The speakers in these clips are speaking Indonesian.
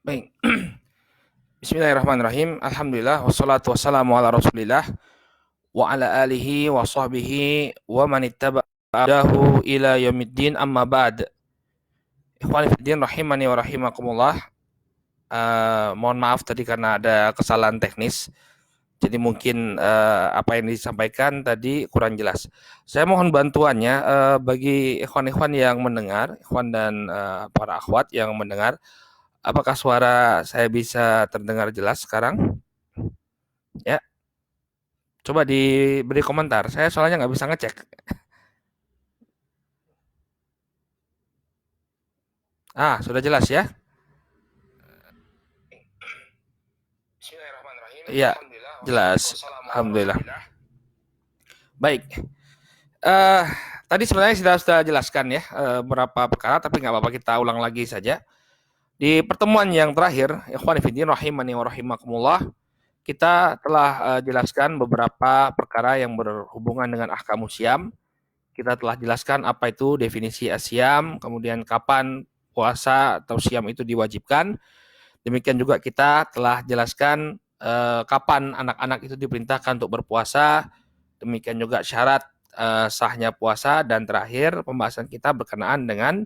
Baik. Bismillahirrahmanirrahim. Alhamdulillah wassalatu wassalamu ala Rasulillah wa ala alihi wa sahbihi wa man ittaba'ahu ila yaumiddin amma ba'd. Ikhwani fiddin rahimani wa rahimakumullah. Mohon maaf tadi karena ada kesalahan teknis. Jadi mungkin apa yang disampaikan tadi kurang jelas. Saya mohon bantuannya bagi ikhwan-ikhwan yang mendengar, ikhwan dan para akhwat yang mendengar. Apakah suara saya bisa terdengar jelas sekarang? Ya, coba diberi komentar. Saya soalnya nggak bisa ngecek. Sudah jelas ya? Bismillahirrahmanirrahim. Iya, jelas. Alhamdulillah. Baik. Eh, Tadi sebenarnya sudah jelaskan ya beberapa perkara, tapi nggak apa-apa kita ulang lagi saja. Di pertemuan yang terakhir, ikhwan fillah rahimani wa rahimakumullah, kita telah jelaskan beberapa perkara yang berhubungan dengan ahkam siam. Kita telah jelaskan apa itu definisi asyam, kemudian kapan puasa atau siam itu diwajibkan. Demikian juga kita telah jelaskan kapan anak-anak itu diperintahkan untuk berpuasa. Demikian juga syarat sahnya puasa, dan terakhir pembahasan kita berkenaan dengan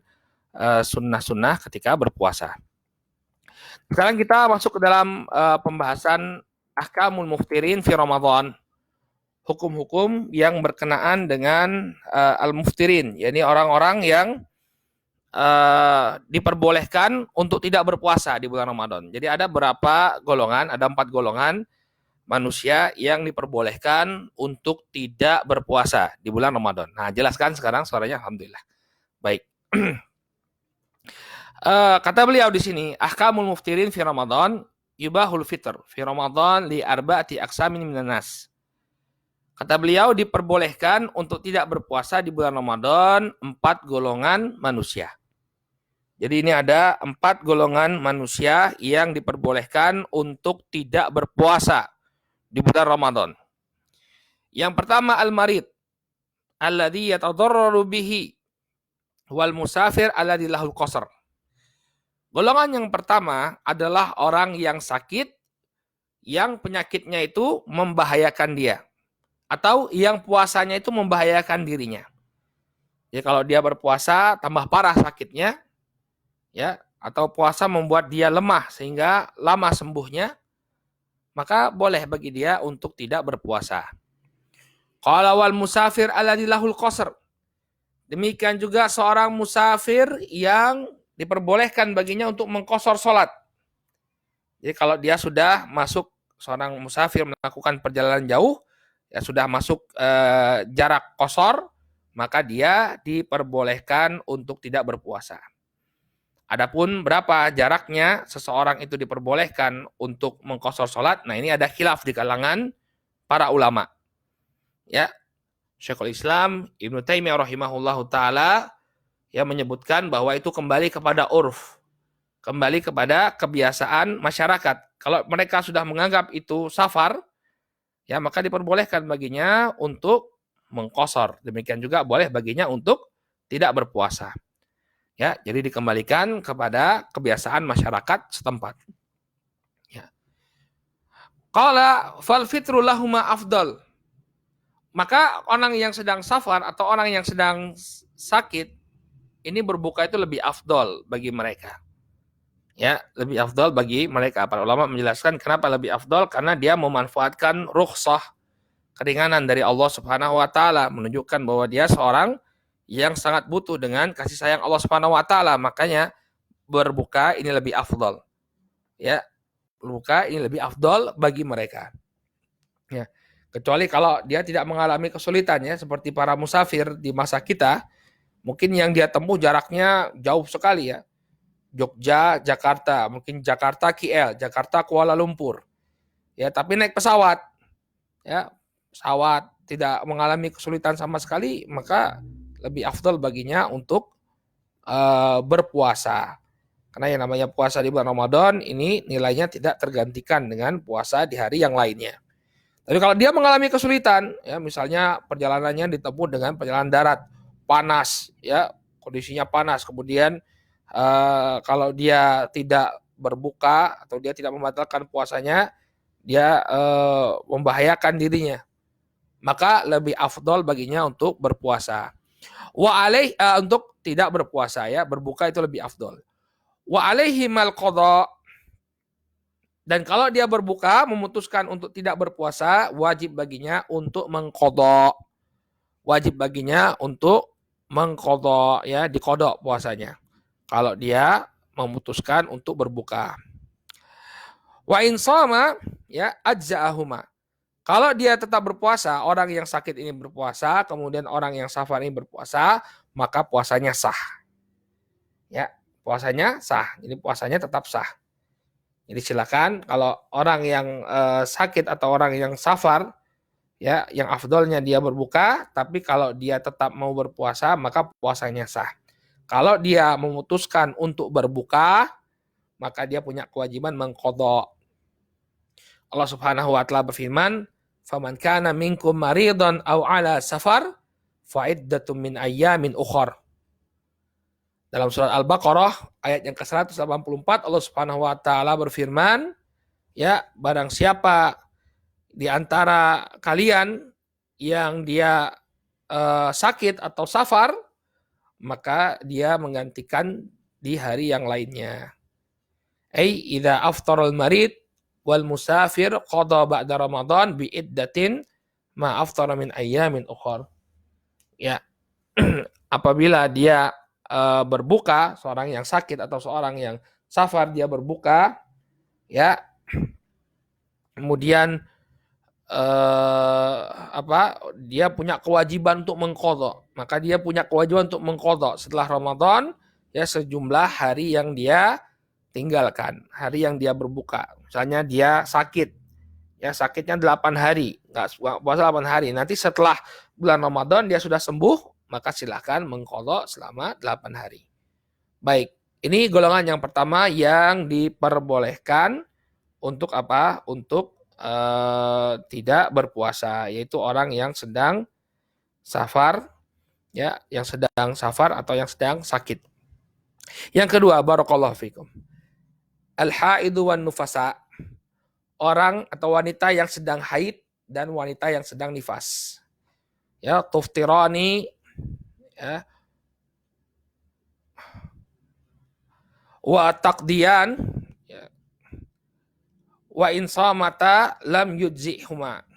sunnah-sunnah ketika berpuasa. Sekarang kita masuk ke dalam pembahasan ahkamul muftirin fi Ramadan. Hukum-hukum yang berkenaan dengan al-muftirin, yakni orang-orang yang diperbolehkan untuk tidak berpuasa di bulan Ramadan. Jadi ada berapa golongan? Ada 4 golongan manusia yang diperbolehkan untuk tidak berpuasa di bulan Ramadan. Nah, jelaskan sekarang suaranya, alhamdulillah. Baik. Kata beliau di sini, ahkamul muftirin fi Ramadan yubahul fitr fi Ramadan li arba'ati aqsamin minan nas. Kata beliau, diperbolehkan untuk tidak berpuasa di bulan Ramadan 4 golongan manusia. Jadi ini ada 4 golongan manusia yang diperbolehkan untuk tidak berpuasa di bulan Ramadan. Yang pertama al-marid alladzi yatadarraru bihi wal musafir alladzi lahul qasr. Golongan yang pertama adalah orang yang sakit yang penyakitnya itu membahayakan dia, atau yang puasanya itu membahayakan dirinya. Ya, kalau dia berpuasa tambah parah sakitnya, ya, atau puasa membuat dia lemah sehingga lama sembuhnya, maka boleh bagi dia untuk tidak berpuasa. Qala wal musafir alladzi lahul qasr. Demikian juga seorang musafir yang diperbolehkan baginya untuk mengqasar salat. Jadi kalau dia sudah masuk, seorang musafir melakukan perjalanan jauh, ya sudah masuk jarak qasar, maka dia diperbolehkan untuk tidak berpuasa. Adapun berapa jaraknya seseorang itu diperbolehkan untuk mengqasar salat, nah ini ada khilaf di kalangan para ulama. Ya, Syekhul Islam Ibnu Taimiyah rahimahullahu taala yang menyebutkan bahwa itu kembali kepada urf, kembali kepada kebiasaan masyarakat. Kalau mereka sudah menganggap itu safar, ya maka diperbolehkan baginya untuk mengqasar. Demikian juga boleh baginya untuk tidak berpuasa. Ya, jadi dikembalikan kepada kebiasaan masyarakat setempat. Ya. Qala fal fitru lahuma afdal. Maka orang yang sedang safar atau orang yang sedang sakit, ini berbuka itu lebih afdol bagi mereka. Ya, lebih afdol bagi mereka. Para ulama menjelaskan kenapa lebih afdol, karena dia memanfaatkan rukhsah, keringanan dari Allah Subhanahu wa taala, menunjukkan bahwa dia seorang yang sangat butuh dengan kasih sayang Allah Subhanahu wa taala, makanya berbuka ini lebih afdol. Ya, berbuka ini lebih afdol bagi mereka. Ya. Kecuali kalau dia tidak mengalami kesulitan, ya, seperti para musafir di masa kita, mungkin yang dia tempuh jaraknya jauh sekali, ya. Jogja, Jakarta, mungkin Jakarta KL, Jakarta Kuala Lumpur. Ya, tapi naik pesawat. Ya, pesawat tidak mengalami kesulitan sama sekali, maka lebih afdal baginya untuk berpuasa. Karena yang namanya puasa di bulan Ramadan ini nilainya tidak tergantikan dengan puasa di hari yang lainnya. Tapi kalau dia mengalami kesulitan, ya misalnya perjalanannya ditempuh dengan perjalanan darat, panas, ya kondisinya panas, kemudian kalau dia tidak berbuka atau dia tidak membatalkan puasanya, dia membahayakan dirinya. Maka lebih afdol baginya untuk berpuasa. Untuk tidak berpuasa ya, berbuka itu lebih afdol. Wa alaihi mal qada. Dan kalau dia berbuka memutuskan untuk tidak berpuasa, wajib baginya untuk mengqada. Wajib baginya untuk mengqada ya, diqada puasanya. Kalau dia memutuskan untuk berbuka. Wa in shama ya ajza'ahuma. Kalau dia tetap berpuasa, orang yang sakit ini berpuasa, kemudian orang yang safar ini berpuasa, maka puasanya sah. Ya, puasanya sah. Jadi puasanya tetap sah. Jadi silakan kalau orang yang sakit atau orang yang safar, ya, yang afdolnya dia berbuka, tapi kalau dia tetap mau berpuasa, maka puasanya sah. Kalau dia memutuskan untuk berbuka, maka dia punya kewajiban mengqadha. Allah Subhanahu wa taala berfirman, "Faman kana minkum maridan aw ala safar fa iddatum min ayyamin ukhra." Dalam surat Al-Baqarah ayat yang ke-184 Allah Subhanahu wa taala berfirman, ya, barang siapa di antara kalian yang dia sakit atau safar, maka dia menggantikan di hari yang lainnya. Ai idza aftara al-marid wal musafir qada ba'da Ramadan bi iddatin ma aftara min ayyamin ukhra. Ya. Apabila dia berbuka, seorang yang sakit atau seorang yang safar dia berbuka, ya, kemudian dia punya kewajiban untuk mengqadha, maka dia punya kewajiban untuk mengqadha setelah Ramadan ya sejumlah hari yang dia tinggalkan, hari yang dia berbuka. Misalnya dia sakit, ya sakitnya 8 hari, nggak puasa 8 hari. Nanti setelah bulan Ramadan dia sudah sembuh, maka silakan mengqadha selama 8 hari. Baik, ini golongan yang pertama yang diperbolehkan untuk apa? Untuk tidak berpuasa, yaitu orang yang sedang safar, ya, yang sedang safar atau yang sedang sakit. Yang kedua, barakallahu fikum. Al-haidu wan nufasa. Orang atau wanita yang sedang haid dan wanita yang sedang nifas. Ya, tuftirani ya, wa taqdiyan ya, wa in samata lam yujzihuma.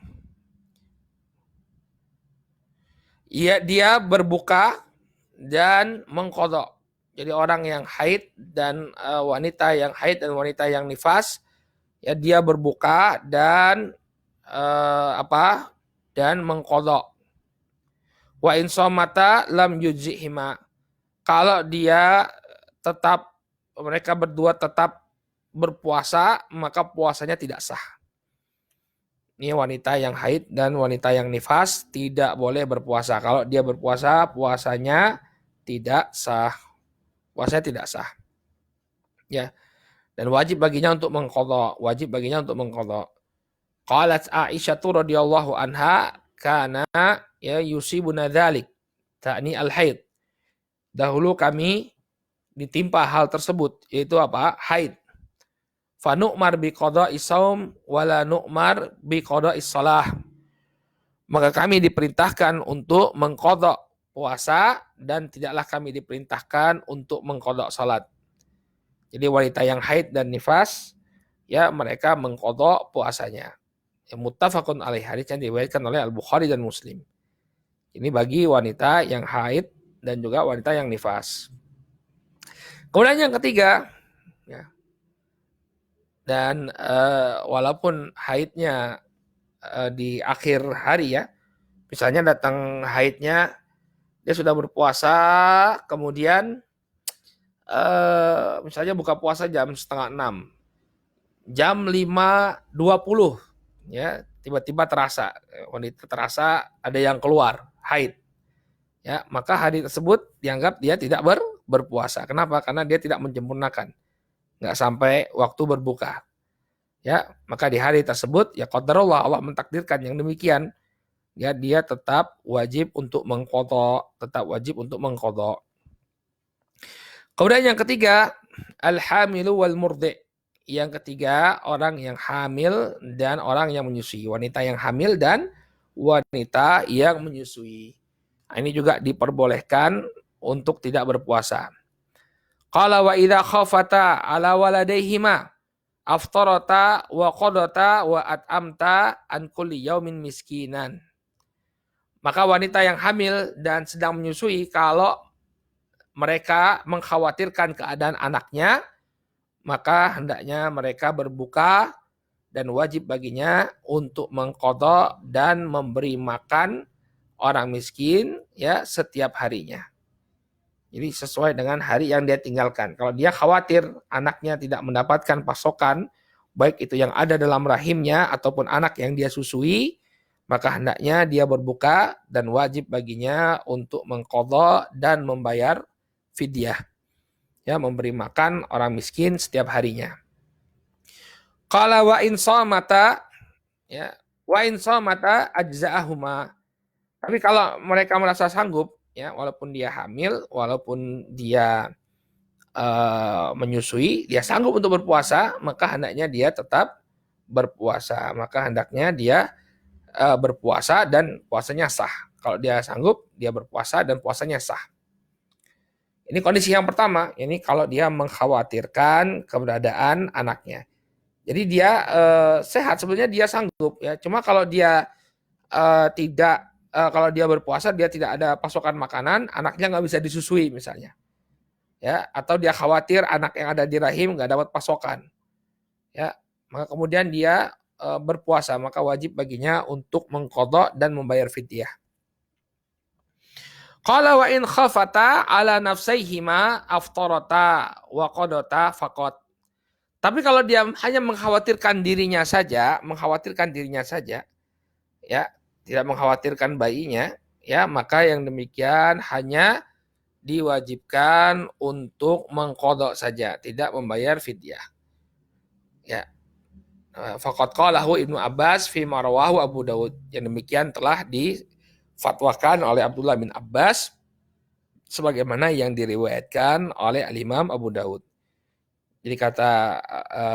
Ya, dia berbuka dan mengqadha. Jadi orang yang haid dan wanita yang haid dan wanita yang nifas, ya, dia berbuka dan dan mengqadha. Wa in samata lam yujzihima. Kalau mereka berdua tetap berpuasa, maka puasanya tidak sah. Ini wanita yang haid dan wanita yang nifas tidak boleh berpuasa. Kalau dia berpuasa, puasanya tidak sah. Puasanya tidak sah. Ya. Dan wajib baginya untuk mengqadha, Qalat Aisyah radhiyallahu anha kana ya yusibuna dzalik ta'ni al-haid. Dahulu kami ditimpa hal tersebut, yaitu apa? Haid. Fa nu'mar bi qada'i shaum wa la nu'mar bi qada'i shalah. Maka kami diperintahkan untuk mengqadha puasa dan tidaklah kami diperintahkan untuk mengqadha salat. Jadi wanita yang haid dan nifas, ya, mereka mengqadha puasanya. Yang muttafaqun alaih, hadis yang diriwayatkan oleh Al-Bukhari dan Muslim. Ini bagi wanita yang haid dan juga wanita yang nifas. Kemudian yang ketiga, ya, dan walaupun haidnya di akhir hari, ya, misalnya datang haidnya, dia sudah berpuasa, kemudian misalnya buka puasa jam 5:30, jam 5:20, ya, tiba-tiba wanita terasa ada yang keluar haid, ya, maka hari tersebut dianggap dia tidak berpuasa. Kenapa? Karena dia tidak menyempurnakan, nggak sampai waktu berbuka, ya. Maka di hari tersebut, ya qadarullah, Allah mentakdirkan yang demikian, ya, dia tetap wajib untuk mengqadha, Kemudian yang ketiga, al-hamilu wal murdi. Yang ketiga, orang yang hamil dan orang yang menyusui. Wanita yang hamil dan wanita yang menyusui. Nah, ini juga diperbolehkan untuk tidak berpuasa. Qala wa idza khafata ala waladaihima aftarata wa qadata wa at'amta an kulli yaumin miskinan. Maka wanita yang hamil dan sedang menyusui, kalau mereka mengkhawatirkan keadaan anaknya, maka hendaknya mereka berbuka dan wajib baginya untuk mengqadha dan memberi makan orang miskin ya setiap harinya. Jadi sesuai dengan hari yang dia tinggalkan. Kalau dia khawatir anaknya tidak mendapatkan pasokan, baik itu yang ada dalam rahimnya ataupun anak yang dia susui, maka hendaknya dia berbuka dan wajib baginya untuk mengqadha dan membayar fidyah. Ya, memberi makan orang miskin setiap harinya. Qala wa in shamata, ya, wa in shamata ajza'ahuma. Tapi kalau mereka merasa sanggup, ya, walaupun dia hamil, walaupun dia menyusui, dia sanggup untuk berpuasa, maka hendaknya dia tetap berpuasa. Maka hendaknya dia berpuasa dan puasanya sah. Kalau dia sanggup, dia berpuasa dan puasanya sah. Ini kondisi yang pertama, ini kalau dia mengkhawatirkan keberadaan anaknya. Jadi dia sehat, sebenarnya dia sanggup ya. Cuma kalau dia kalau dia berpuasa, dia tidak ada pasokan makanan, anaknya nggak bisa disusui misalnya, ya. Atau dia khawatir anak yang ada di rahim nggak dapat pasokan, ya. Maka kemudian dia berpuasa, maka wajib baginya untuk mengqadha dan membayar fidyah. Qala wa in khafata ala nafsaihima aftarata wa qadata faqat. Tapi kalau dia hanya mengkhawatirkan dirinya saja, ya, tidak mengkhawatirkan bayinya, ya, maka yang demikian hanya diwajibkan untuk mengqadha saja, tidak membayar fidyah. Ya. Faqad qalahu Ibnu Abbas fi ma rawahu Abu Daud. Yang demikian telah difatwakan oleh Abdullah bin Abbas sebagaimana yang diriwayatkan oleh Al-Imam Abu Daud. Jadi kata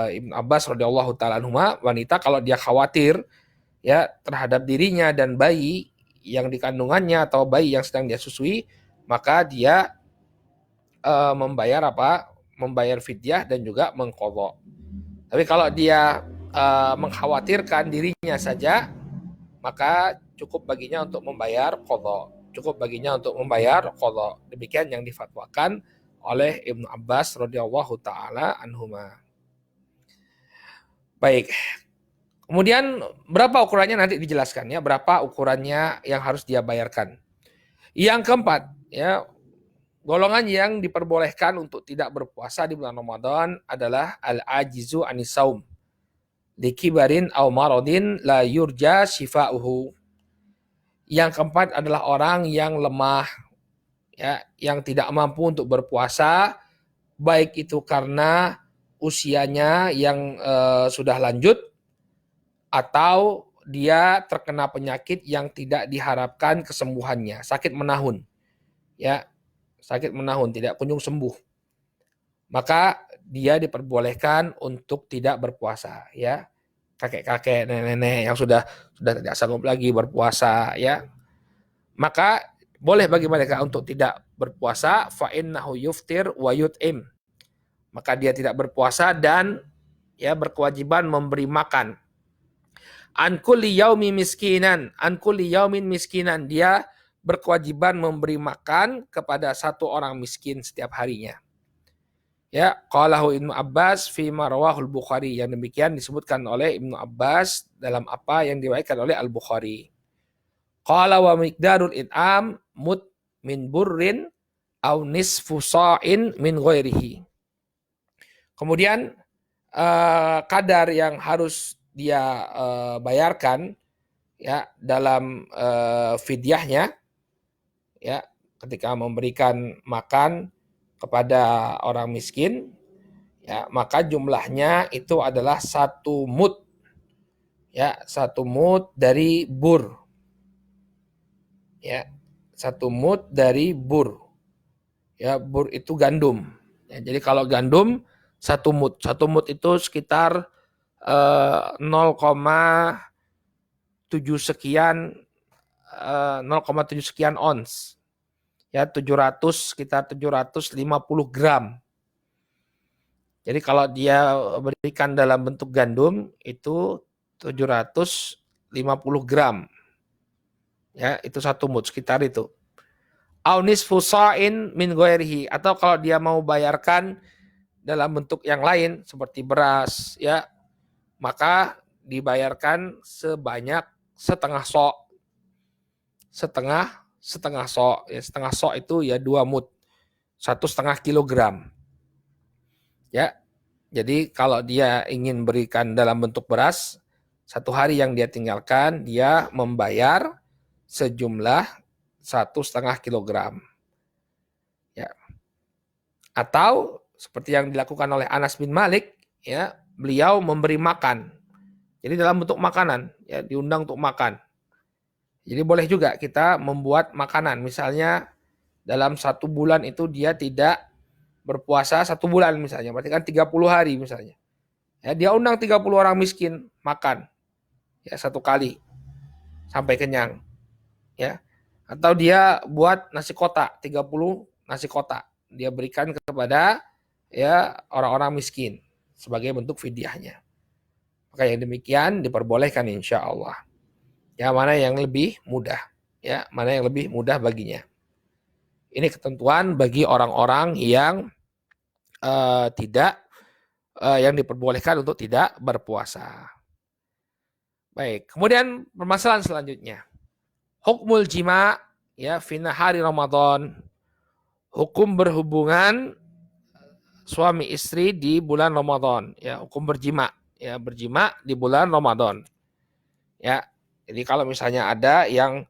Ibnu Abbas radhiyallahu taala anhuma, wanita kalau dia khawatir ya terhadap dirinya dan bayi yang dikandungannya atau bayi yang sedang dia susui, maka dia membayar fidyah dan juga mengqadha. Tapi kalau dia mengkhawatirkan dirinya saja, maka cukup baginya untuk membayar qadha. Demikian yang difatwakan oleh Ibnu Abbas radhiyallahu taala anhuma. Baik. Kemudian berapa ukurannya nanti dijelaskan ya, berapa ukurannya yang harus dia bayarkan. Yang keempat, ya, golongan yang diperbolehkan untuk tidak berpuasa di bulan Ramadan adalah al-ajizu anisaum likibarin aw maradin la yurja shifa'uhu. Yang keempat adalah orang yang lemah, ya, yang tidak mampu untuk berpuasa, baik itu karena usianya yang sudah lanjut atau dia terkena penyakit yang tidak diharapkan kesembuhannya, sakit menahun, ya, tidak kunjung sembuh, maka dia diperbolehkan untuk tidak berpuasa, ya. Kakek-kakek, nenek-nenek yang sudah tidak sanggup lagi berpuasa, ya, maka boleh bagi mereka untuk tidak berpuasa. Fa innahu yuftir wa yut'im, maka dia tidak berpuasa dan ya berkewajiban memberi makan. An kulli yaumin miskinan, dia berkewajiban memberi makan kepada satu orang miskin setiap harinya. Ya, qalahu Ibnu Abbas fi ma rawahul Bukhari. Yang demikian disebutkan oleh Ibnu Abbas dalam apa yang diriwayatkan oleh Al-Bukhari. Qala wa miqdarul it'am mut min burrin aw nisfu sa'in min ghairihi. Kemudian kadar yang harus dia bayarkan ya dalam fidyahnya, ya, ketika memberikan makan kepada orang miskin, ya, maka jumlahnya itu adalah 1 mud, ya, 1 mud dari bur, ya, 1 mud dari bur, ya, bur itu gandum, ya, jadi kalau gandum Satu mud. Satu mud itu sekitar 0,7 sekian 0,7 sekian ons. Ya, 700 sekitar 750 gram. Jadi kalau dia berikan dalam bentuk gandum itu 750 gram. Ya, itu satu mud sekitar itu. Aunis fusain min ghairihi, atau kalau dia mau bayarkan dalam bentuk yang lain seperti beras, ya, maka dibayarkan sebanyak setengah sok. Setengah sok, ya, setengah sok itu ya 2 mud, 1,5 kilogram. Ya, jadi kalau dia ingin berikan dalam bentuk beras, satu hari yang dia tinggalkan, dia membayar sejumlah 1,5 kilogram. Ya. Atau seperti yang dilakukan oleh Anas bin Malik, ya, beliau memberi makan. Jadi dalam bentuk makanan, ya, diundang untuk makan. Jadi boleh juga kita membuat makanan. Misalnya dalam 1 bulan itu dia tidak berpuasa 1 bulan misalnya. Berarti kan 30 hari misalnya. Ya, dia undang 30 orang miskin makan. Ya, 1 kali sampai kenyang. Ya. Atau dia buat nasi kotak, 30 nasi kotak. Dia berikan kepada ya orang-orang miskin sebagai bentuk fidyahnya. Maka yang demikian diperbolehkan insya Allah. Ya, mana yang lebih mudah, ya, mana yang lebih mudah baginya. Ini ketentuan bagi orang-orang yang tidak yang diperbolehkan untuk tidak berpuasa. Baik, kemudian permasalahan selanjutnya. Hukmul jima, ya, fi nahari Ramadan. Hukum berhubungan suami istri di bulan Ramadan, ya, hukum berjima, ya, berjima di bulan Ramadan. Ya. Jadi kalau misalnya ada yang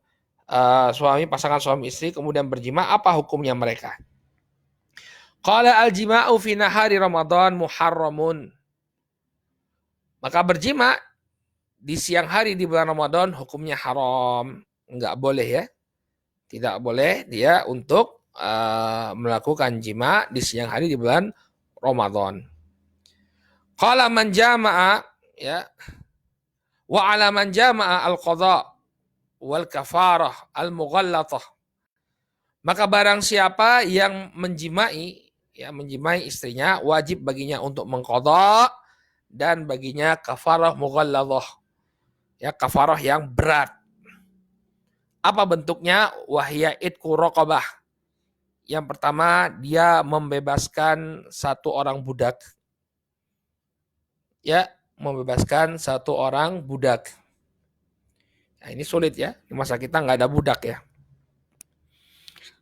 pasangan suami istri kemudian berjima, apa hukumnya mereka? Qala al-jima'u fi nahari Ramadan muharramun. Maka berjima di siang hari di bulan Ramadan hukumnya haram, enggak boleh, ya. Tidak boleh dia untuk melakukan jima di siang hari di bulan Ramadan. Qala man jama'a, ya, wa 'ala man jama'a al-qadha wal kafarah al-mughallatah. Maka barang siapa yang menjimai, ya, menjimai istrinya, wajib baginya untuk mengqadha dan baginya kafarah mughalladhah. Ya, kafarah yang berat. Apa bentuknya? Wahya itqu raqabah. Yang pertama, dia membebaskan 1 orang budak. Ya, membebaskan 1 orang budak. Nah, ini sulit, ya. Di masa kita nggak ada budak, ya.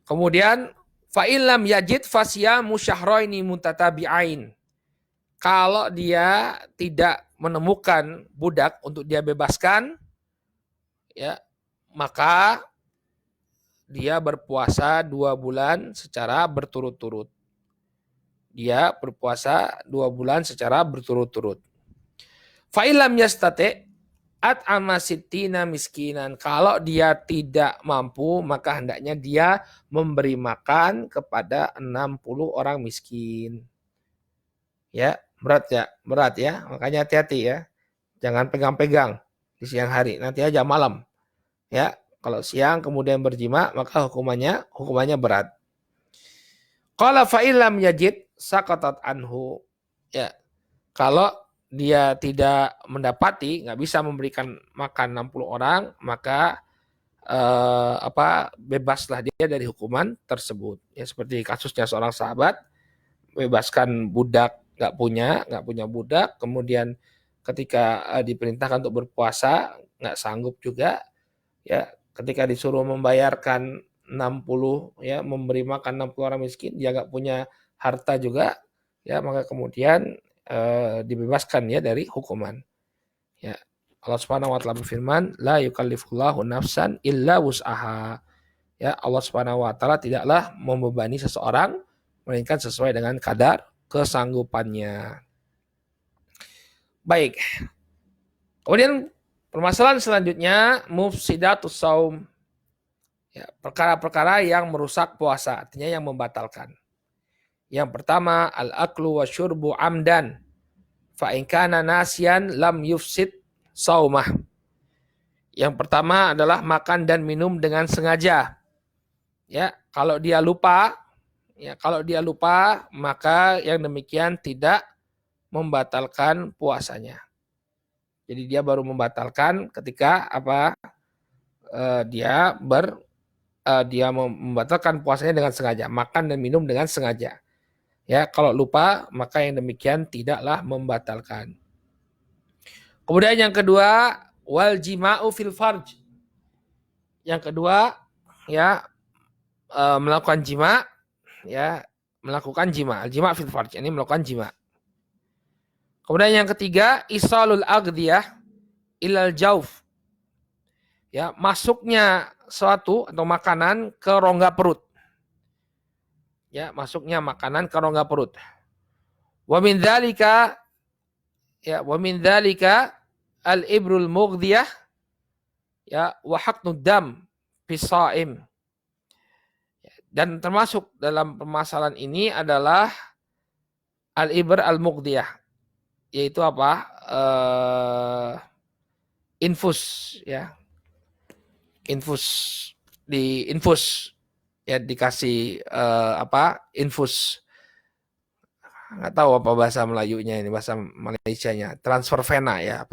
Kemudian fa'ilam yajid fasyamu syahraini mutatabi'ain. Kalau dia tidak menemukan budak untuk dia bebaskan, ya, maka dia berpuasa 2 bulan secara berturut-turut. Dia berpuasa 2 bulan secara berturut-turut. Fa'ilam yastate at'ama sittina miskinan. Kalau dia tidak mampu, maka hendaknya dia memberi makan kepada 60 orang miskin. Ya, berat, ya, berat, ya. Makanya hati-hati, ya. Jangan pegang-pegang di siang hari, nanti aja malam. Ya, kalau siang kemudian berjima, maka hukumannya berat. Qala fa'ilam yajid saqatat anhu. Ya, kalau dia tidak mendapati, nggak bisa memberikan makan 60 orang, maka bebaslah dia dari hukuman tersebut. Ya, seperti kasusnya seorang sahabat bebaskan budak, nggak punya budak, kemudian ketika diperintahkan untuk berpuasa nggak sanggup juga, ya, ketika disuruh membayarkan 60, ya, memberi makan 60 orang miskin, dia nggak punya harta juga, ya, maka kemudian dibebaskan, ya, dari hukuman. Ya, Allah Subhanahu wa taala berfirman, la yukallifullahu nafsan illa wus'aha. Ya, Allah Subhanahu wa taala tidaklah membebani seseorang melainkan sesuai dengan kadar kesanggupannya. Baik. Kemudian permasalahan selanjutnya mufsidatus shaum. Ya, perkara-perkara yang merusak puasa, artinya yang membatalkan. Yang pertama, al-aklu wa syurbu amdan. Fa in kana nasiyan lam yufsid saumah. Yang pertama adalah makan dan minum dengan sengaja. Ya, kalau dia lupa, maka yang demikian tidak membatalkan puasanya. Jadi dia baru membatalkan ketika dia membatalkan puasanya dengan sengaja, makan dan minum dengan sengaja. Ya, kalau lupa maka yang demikian tidaklah membatalkan. Kemudian yang kedua, wal jima'u fil farj. Yang kedua, ya, melakukan jima, ya, melakukan jima, jima fil farj, ini melakukan jima. Kemudian yang ketiga, isalul aghdiyah ilal jauf. Ya, masuknya suatu atau makanan ke rongga perut. Ya, masuknya makanan ke rongga perut. Wa min dzalika al-ibrul mughdiyah, ya, wa haqnud dam bisaim. Dan termasuk dalam permasalahan ini adalah al-ibr al-mughdiyah, yaitu infus, ya. Infus ya, dikasih infus. Nggak tahu apa bahasa Melayunya ini, bahasa Malaysianya. Transfer vena, ya,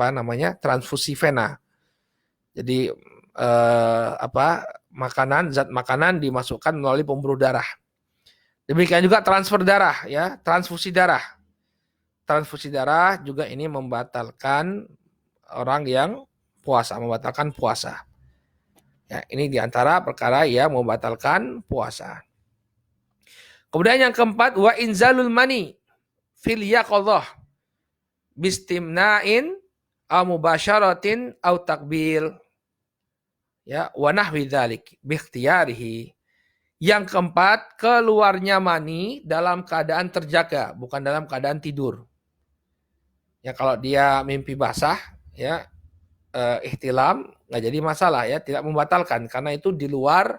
transfusi vena. Jadi zat makanan dimasukkan melalui pembuluh darah. Demikian juga transfer darah, ya, transfusi darah. Transfusi darah juga ini membatalkan orang yang puasa, membatalkan puasa. Ya, ini diantara perkara yang membatalkan puasa. Kemudian yang keempat, wa inzalul mani fil yaqadhah bistimna'in aw mubasyaratin aw takbil, ya, wa nahwi dzalik bi ikhtiyarihi. Yang keempat, keluarnya mani dalam keadaan terjaga, bukan dalam keadaan tidur. Ya, kalau dia mimpi basah, ya, ihtilam, nggak jadi masalah, ya, tidak membatalkan karena itu di luar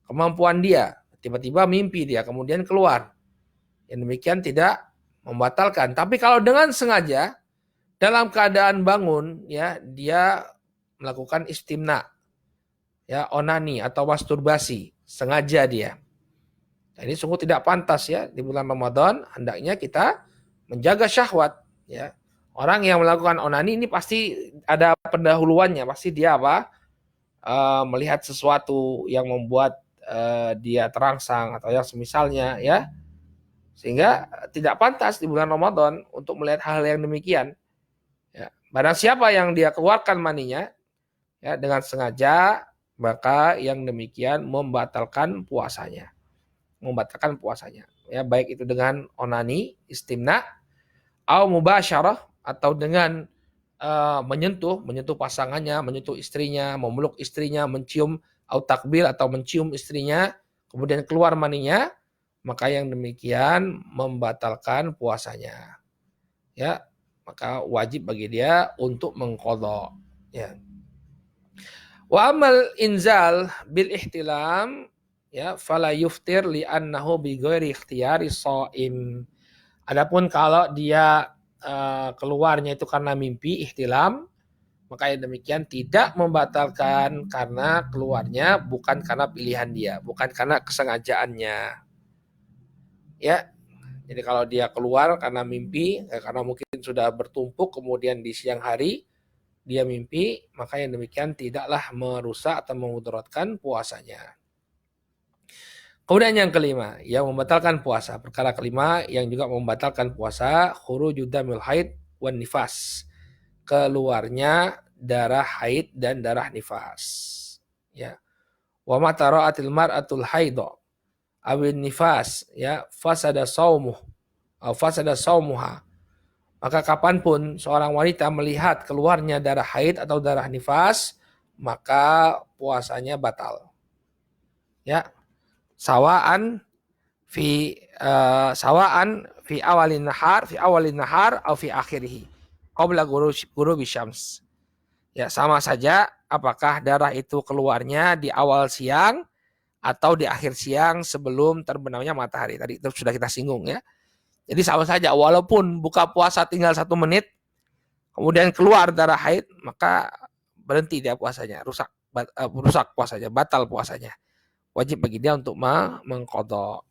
kemampuan dia. Tiba-tiba mimpi dia kemudian keluar, yang demikian tidak membatalkan. Tapi kalau dengan sengaja dalam keadaan bangun, ya, dia melakukan istimna, ya, onani atau masturbasi, sengaja dia. Nah, ini sungguh tidak pantas, ya, di bulan Ramadan. Hendaknya kita menjaga syahwat, ya. Orang yang melakukan onani ini pasti ada pendahuluannya, pasti dia melihat sesuatu yang membuat dia terangsang atau yang semisalnya, ya, sehingga tidak pantas di bulan Ramadan untuk melihat hal yang demikian. Ya, barang siapa yang dia keluarkan maninya, ya, dengan sengaja, maka yang demikian membatalkan puasanya, ya, baik itu dengan onani, istimna, au mubasyarah, atau dengan menyentuh pasangannya, menyentuh istrinya, memeluk istrinya, mencium, au takbil, atau mencium istrinya, kemudian keluar maninya, maka yang demikian membatalkan puasanya. Ya, maka wajib bagi dia untuk mengqadha, ya. Wa amal inzal bil ihtilam, ya, fala yuftir li annahu bi ghairi ikhtiyari shaim. Adapun kalau dia keluarnya itu karena mimpi ihtilam, maka yang demikian tidak membatalkan karena keluarnya bukan karena pilihan dia, bukan karena kesengajaannya. Ya, jadi kalau dia keluar karena mimpi, karena mungkin sudah bertumpuk, kemudian di siang hari dia mimpi, maka yang demikian tidaklah merusak atau memudaratkan puasanya. Kemudian yang kelima, yang membatalkan puasa. Perkara kelima yang juga membatalkan puasa, khuruju damil haid wan nifas. Keluarnya darah haid dan darah nifas. Ya. Wa mata ra'atil mar'atul haidha awin nifas, ya, fasada saumuh atau fasada saumuha. Maka kapanpun seorang wanita melihat keluarnya darah haid atau darah nifas, maka puasanya batal. Ya. Sawaan fi awalin nahar atau fi akhirih qabla ghurubi syams. Ya, sama saja apakah darah itu keluarnya di awal siang atau di akhir siang sebelum terbenamnya matahari. Tadi itu sudah kita singgung ya. Jadi sama saja, walaupun buka puasa tinggal 1 menit, kemudian keluar darah haid, maka berhenti dia puasanya, rusak puasanya, batal puasanya. Wajib bagi dia untuk mengqadha.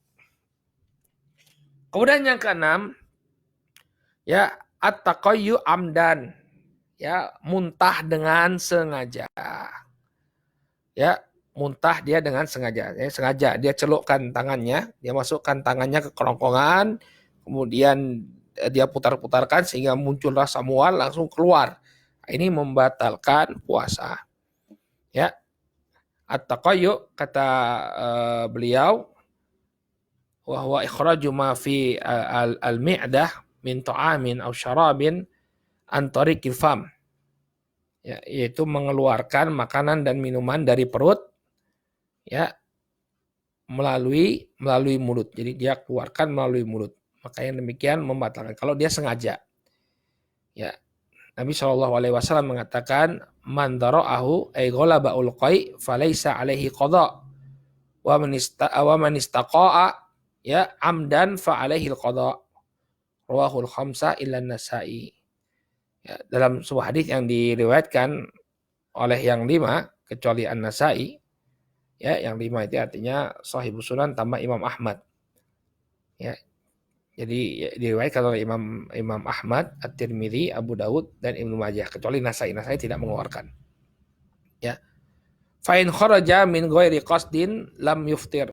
Kemudian yang keenam, ya at-taqayyu amdan, ya muntah dengan sengaja. Ya, muntah dia dengan sengaja. Ya, sengaja dia celupkan tangannya, dia masukkan tangannya ke kerongkongan, kemudian dia putar-putarkan sehingga muncul rasa mual langsung keluar. Ini membatalkan puasa. Ya. At-taqayyu kata beliau, wa huwa ikhraju ma fi al-mi'dah min ta'amin aw syarabin an tariqil fam. Ya, yaitu mengeluarkan makanan dan minuman dari perut ya melalui mulut. Jadi dia keluarkan melalui mulut. Maka yang demikian membatalkan kalau dia sengaja. Ya. Nabi SAW mengatakan man dara'ahu ay ghalaba ulqai falaysa alaihi qada wa man istaqa'a ya amdan fa alaihi alqada. Rawahul khamsa illa Nasa'i. Ya, dalam sebuah hadis yang diriwayatkan oleh yang 5 kecuali An-Nasa'i, ya yang 5 itu artinya Shahihus Sunan tambah Imam Ahmad. Ya. Jadi diriwayatkan oleh Imam Ahmad, At-Tirmidzi, Abu Dawud dan Ibnu Majah, kecuali Nasa'i. Nasa'i tidak mengeluarkan. Ya. Fa in kharaja min ghairi qasdin lam yuftir.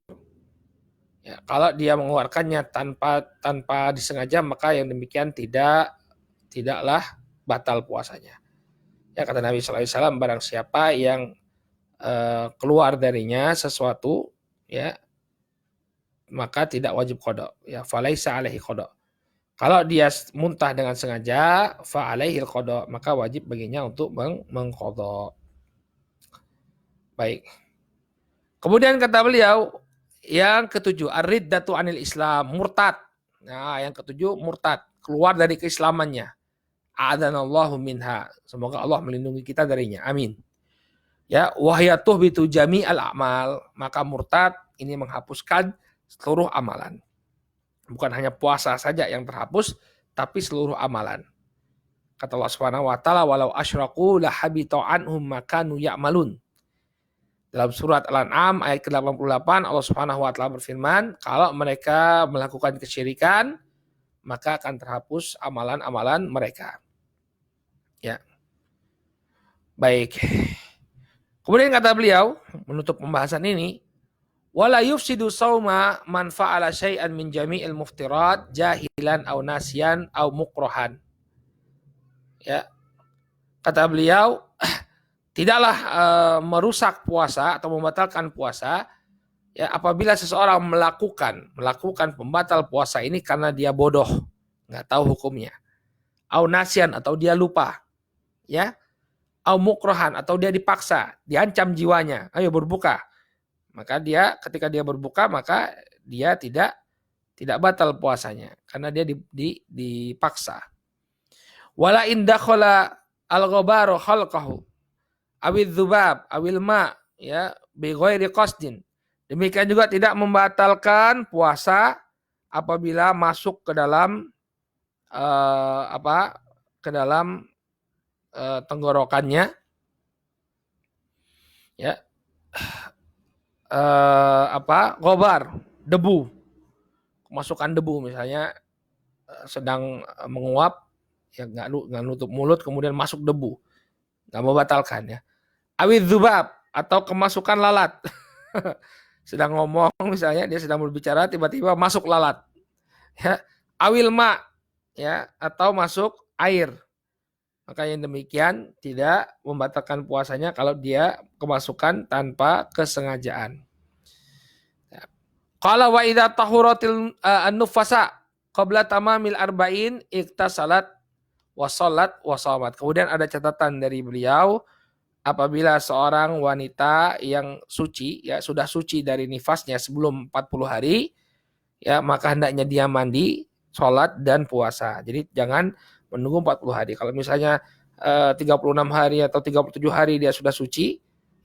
Ya, kalau dia mengeluarkannya tanpa disengaja, maka yang demikian tidaklah batal puasanya. Ya kata Nabi SAW, barang siapa yang keluar darinya sesuatu, ya maka tidak wajib qada. Ya falaisa alaihi qada. Kalau dia muntah dengan sengaja, fa alaihi qada, maka wajib baginya untuk mengqada. Baik. Kemudian kata beliau yang ketujuh, ar-riddatu anil Islam, murtad. Nah, yang ketujuh murtad, keluar dari keislamannya. A'adanallahu minha. Semoga Allah melindungi kita darinya. Amin. Ya, wahyatuh bitu jami'al a'mal. Maka murtad ini menghapuskan seluruh amalan. Bukan hanya puasa saja yang terhapus, tapi seluruh amalan. Kata Allah Subhanahu wa taala, walau asyraku la habita anhum ma kanu ya'malun. Dalam surat Al-An'am ayat ke-88 Allah Subhanahu wa taala berfirman, kalau mereka melakukan kesyirikan, maka akan terhapus amalan-amalan mereka. Ya. Baik. Kemudian kata beliau menutup pembahasan ini, wala yufsidu shauma man fa'ala syai'an min jami'il muftirat jahilan aw nasyan aw mukrahan. Ya. Kata beliau, tidaklah merusak puasa atau membatalkan puasa ya apabila seseorang melakukan pembatal puasa ini karena dia bodoh, enggak tahu hukumnya. Aw nasyan atau dia lupa. Ya, au mukrohan atau dia dipaksa, diancam jiwanya, ayo berbuka. Maka dia ketika dia berbuka maka dia tidak batal puasanya karena dia dipaksa. Wala in dakhala al-ghabaru khalqahu awil dzubab awil ma ya bi ghairi qasdin. Demikian juga tidak membatalkan puasa apabila masuk ke dalam tenggorokannya ya gobar, debu, kemasukan debu misalnya sedang menguap ya nggak nutup mulut kemudian masuk debu, nggak membatalkan ya. Awid dzubab atau kemasukan lalat sedang ngomong misalnya dia sedang berbicara tiba-tiba masuk lalat ya. Awil ma ya atau masuk air. Maka yang demikian tidak membatalkan puasanya kalau dia kemasukan tanpa kesengajaan. Qala wa idza tahuratil an-nufasa qabla tamamil arba'in iktasalat wa shalat wa shamat. Kemudian ada catatan dari beliau, apabila seorang wanita yang suci ya sudah suci dari nifasnya sebelum 40 hari ya maka hendaknya dia mandi, sholat dan puasa. Jadi jangan menunggu 40 hari. Kalau misalnya 36 hari atau 37 hari dia sudah suci,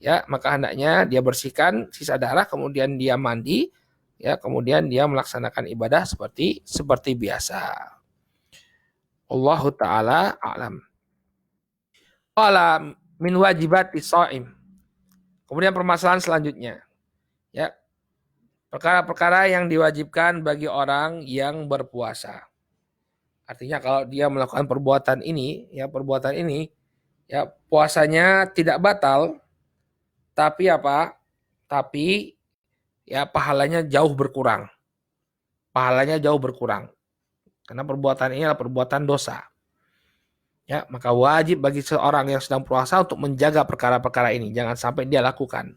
ya maka hendaknya dia bersihkan sisa darah, kemudian dia mandi, ya kemudian dia melaksanakan ibadah seperti biasa. Allahu taala a'lam. Qala min wajibati shaim. Kemudian permasalahan selanjutnya, ya perkara-perkara yang diwajibkan bagi orang yang berpuasa. Artinya kalau dia melakukan perbuatan ini, ya puasanya tidak batal, tapi apa? Tapi ya pahalanya jauh berkurang. Pahalanya jauh berkurang. Karena perbuatan ini adalah perbuatan dosa. Ya, maka wajib bagi seorang yang sedang puasa untuk menjaga perkara-perkara ini, jangan sampai dia lakukan.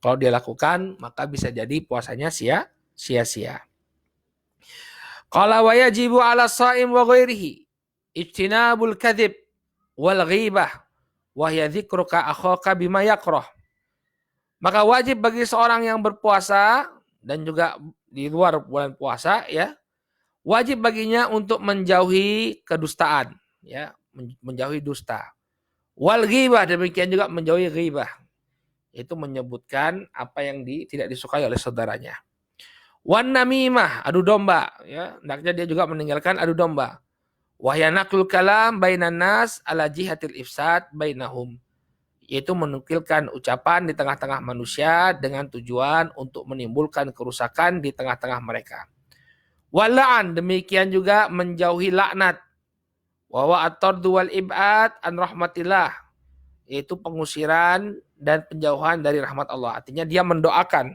Kalau dia lakukan, maka bisa jadi puasanya sia-sia. Qala wa yajibu 'ala shaim wa ghairihi ijtinabul kadzib wal ghibah wa hiya dzikruka akhaka bima yakrah. Maka wajib bagi seorang yang berpuasa dan juga di luar bulan puasa, ya, wajib baginya untuk menjauhi kedustaan, ya, menjauhi dusta. Wal ghibah, demikian juga menjauhi ghibah. Itu menyebutkan apa yang tidak disukai oleh saudaranya. Wan namimah, adu domba, ya, hendaknya dia juga meninggalkan adu domba. Wahyanakul kalam bainan nas ala jihatil ifsad bainahum, yaitu menukilkan ucapan di tengah-tengah manusia dengan tujuan untuk menimbulkan kerusakan di tengah-tengah mereka. Wala'an, demikian juga menjauhi laknat. Wa at-tardu wal ib'ad an rahmatillah, yaitu pengusiran dan penjauhan dari rahmat Allah. Artinya dia mendoakan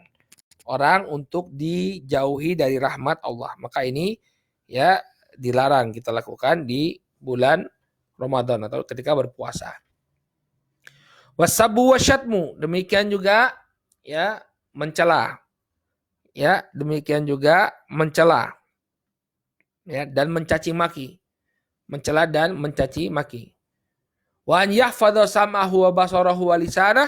orang untuk dijauhi dari rahmat Allah. Maka ini ya dilarang kita lakukan di bulan Ramadan atau ketika berpuasa. Wasabu wasyatmu, demikian juga ya mencela. Ya, demikian juga mencela. Ya, dan mencaci maki. Mencela dan mencaci maki. Wa an yahfadha sam'ahu wa basarahu wa lisanah